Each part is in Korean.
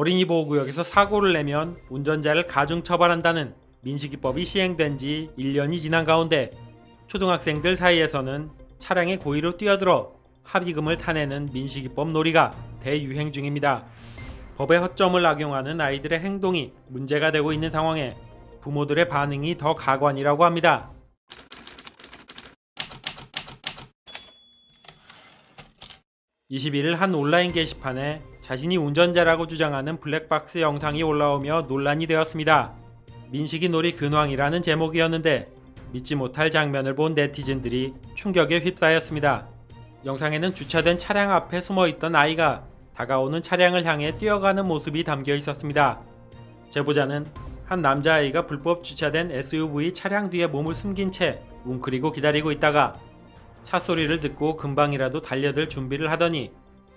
어린이 보호구역에서 사고를 내면 운전자를 가중처벌한다는 민식이법이 시행된 지 1년이 지난 가운데 초등학생들 사이에서는 차량에 고의로 뛰어들어 합의금을 타내는 민식이법 놀이가 대유행 중입니다. 법의 허점을 악용하는 아이들의 행동이 문제가 되고 있는 상황에 부모들의 반응이 더 가관이라고 합니다. 21일 한 온라인 게시판에 자신이 운전자라고 주장하는 블랙박스 영상이 올라오며 논란이 되었습니다. 민식이 놀이 근황이라는 제목이었는데 믿지 못할 장면을 본 네티즌들이 충격에 휩싸였습니다. 영상에는 주차된 차량 앞에 숨어있던 아이가 다가오는 차량을 향해 뛰어가는 모습이 담겨 있었습니다. 제보자는 한 남자아이가 불법 주차된 SUV 차량 뒤에 몸을 숨긴 채 웅크리고 기다리고 있다가 차 소리를 듣고 금방이라도 달려들 준비를 하더니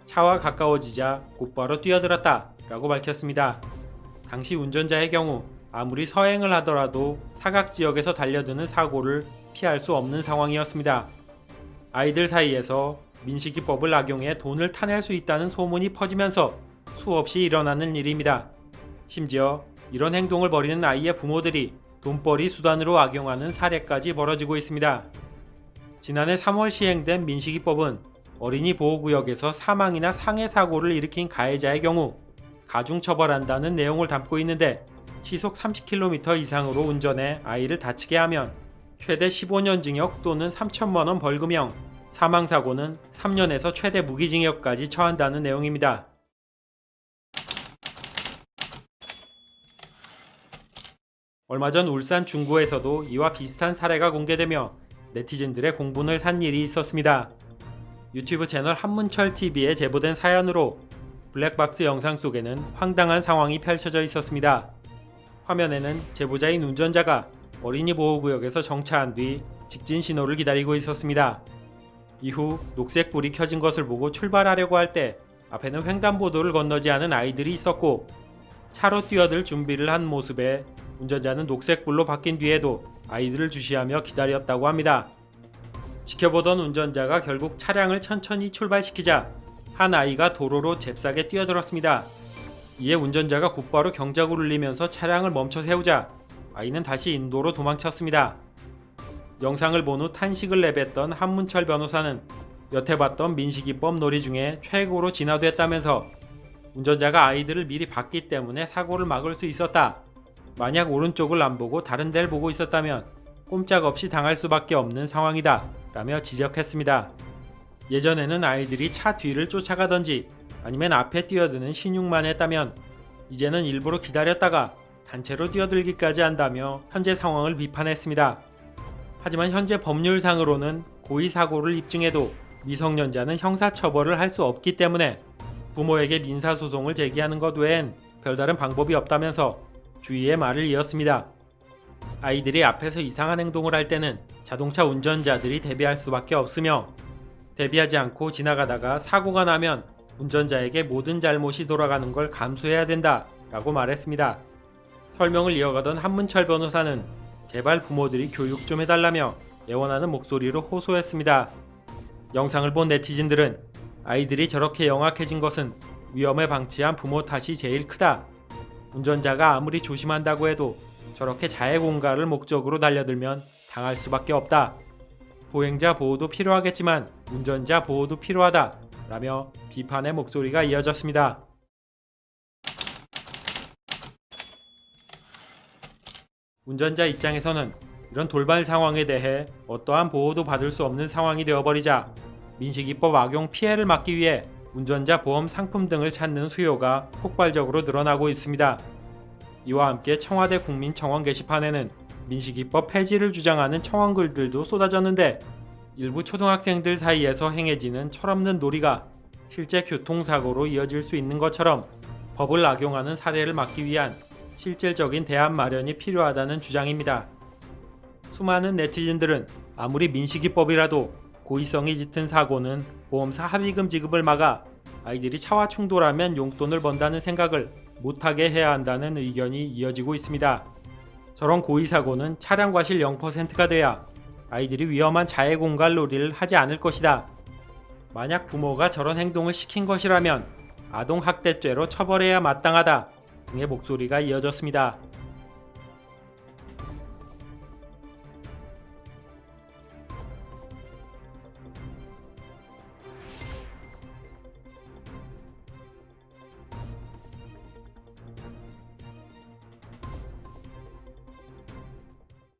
차와 가까워지자 곧바로 뛰어들었다 라고 밝혔습니다. 당시 운전자의 경우 아무리 서행을 하더라도 사각지역에서 달려드는 사고를 피할 수 없는 상황이었습니다. 아이들 사이에서 민식이법을 악용해 돈을 타낼 수 있다는 소문이 퍼지면서 수없이 일어나는 일입니다. 심지어 이런 행동을 벌이는 아이의 부모들이 돈벌이 수단으로 악용하는 사례까지 벌어지고 있습니다. 지난해 3월 시행된 민식이법은 어린이 보호구역에서 사망이나 상해 사고를 일으킨 가해자의 경우 가중처벌한다는 내용을 담고 있는데 시속 30km 이상으로 운전해 아이를 다치게 하면 최대 15년 징역 또는 3천만 원 벌금형, 사망사고는 3년에서 최대 무기징역까지 처한다는 내용입니다. 얼마 전 울산 중구에서도 이와 비슷한 사례가 공개되며 네티즌들의 공분을 산 일이 있었습니다. 유튜브 채널 한문철TV에 제보된 사연으로 블랙박스 영상 속에는 황당한 상황이 펼쳐져 있었습니다. 화면에는 제보자인 운전자가 어린이 보호구역에서 정차한 뒤 직진 신호를 기다리고 있었습니다. 이후 녹색 불이 켜진 것을 보고 출발하려고 할 때 앞에는 횡단보도를 건너지 않은 아이들이 있었고 차로 뛰어들 준비를 한 모습에 운전자는 녹색 불로 바뀐 뒤에도 아이들을 주시하며 기다렸다고 합니다. 지켜보던 운전자가 결국 차량을 천천히 출발시키자 한 아이가 도로로 잽싸게 뛰어들었습니다. 이에 운전자가 곧바로 경적을 울리면서 차량을 멈춰 세우자 아이는 다시 인도로 도망쳤습니다. 영상을 본 후 탄식을 내뱉던 한문철 변호사는 여태 봤던 민식이법 놀이 중에 최고로 진화됐다면서 운전자가 아이들을 미리 봤기 때문에 사고를 막을 수 있었다. 만약 오른쪽을 안 보고 다른 데를 보고 있었다면 꼼짝없이 당할 수밖에 없는 상황이다 라며 지적했습니다. 예전에는 아이들이 차 뒤를 쫓아가던지 아니면 앞에 뛰어드는 신용만 했다면 이제는 일부러 기다렸다가 단체로 뛰어들기까지 한다며 현재 상황을 비판했습니다. 하지만 현재 법률상으로는 고의 사고를 입증해도 미성년자는 형사처벌을 할 수 없기 때문에 부모에게 민사소송을 제기하는 것 외엔 별다른 방법이 없다면서 주의의 말을 이었습니다. 아이들이 앞에서 이상한 행동을 할 때는 자동차 운전자들이 대비할 수밖에 없으며 대비하지 않고 지나가다가 사고가 나면 운전자에게 모든 잘못이 돌아가는 걸 감수해야 된다 라고 말했습니다. 설명을 이어가던 한문철 변호사는 제발 부모들이 교육 좀 해달라며 애원하는 목소리로 호소했습니다. 영상을 본 네티즌들은 아이들이 저렇게 영악해진 것은 위험을 방치한 부모 탓이 제일 크다. 운전자가 아무리 조심한다고 해도 저렇게 자해 공갈을 목적으로 달려들면 당할 수밖에 없다. 보행자 보호도 필요하겠지만 운전자 보호도 필요하다 라며 비판의 목소리가 이어졌습니다. 운전자 입장에서는 이런 돌발 상황에 대해 어떠한 보호도 받을 수 없는 상황이 되어버리자 민식이법 악용 피해를 막기 위해 운전자 보험 상품 등을 찾는 수요가 폭발적으로 늘어나고 있습니다. 이와 함께 청와대 국민청원 게시판에는 민식이법 폐지를 주장하는 청원글들도 쏟아졌는데 일부 초등학생들 사이에서 행해지는 철없는 놀이가 실제 교통사고로 이어질 수 있는 것처럼 법을 악용하는 사례를 막기 위한 실질적인 대안 마련이 필요하다는 주장입니다. 수많은 네티즌들은 아무리 민식이법이라도 고의성이 짙은 사고는 보험사 합의금 지급을 막아 아이들이 차와 충돌하면 용돈을 번다는 생각을 못하게 해야 한다는 의견이 이어지고 있습니다. 저런 고의사고는 차량 과실 0%가 돼야 아이들이 위험한 자해 공갈 놀이를 하지 않을 것이다. 만약 부모가 저런 행동을 시킨 것이라면 아동학대죄로 처벌해야 마땅하다 등의 목소리가 이어졌습니다.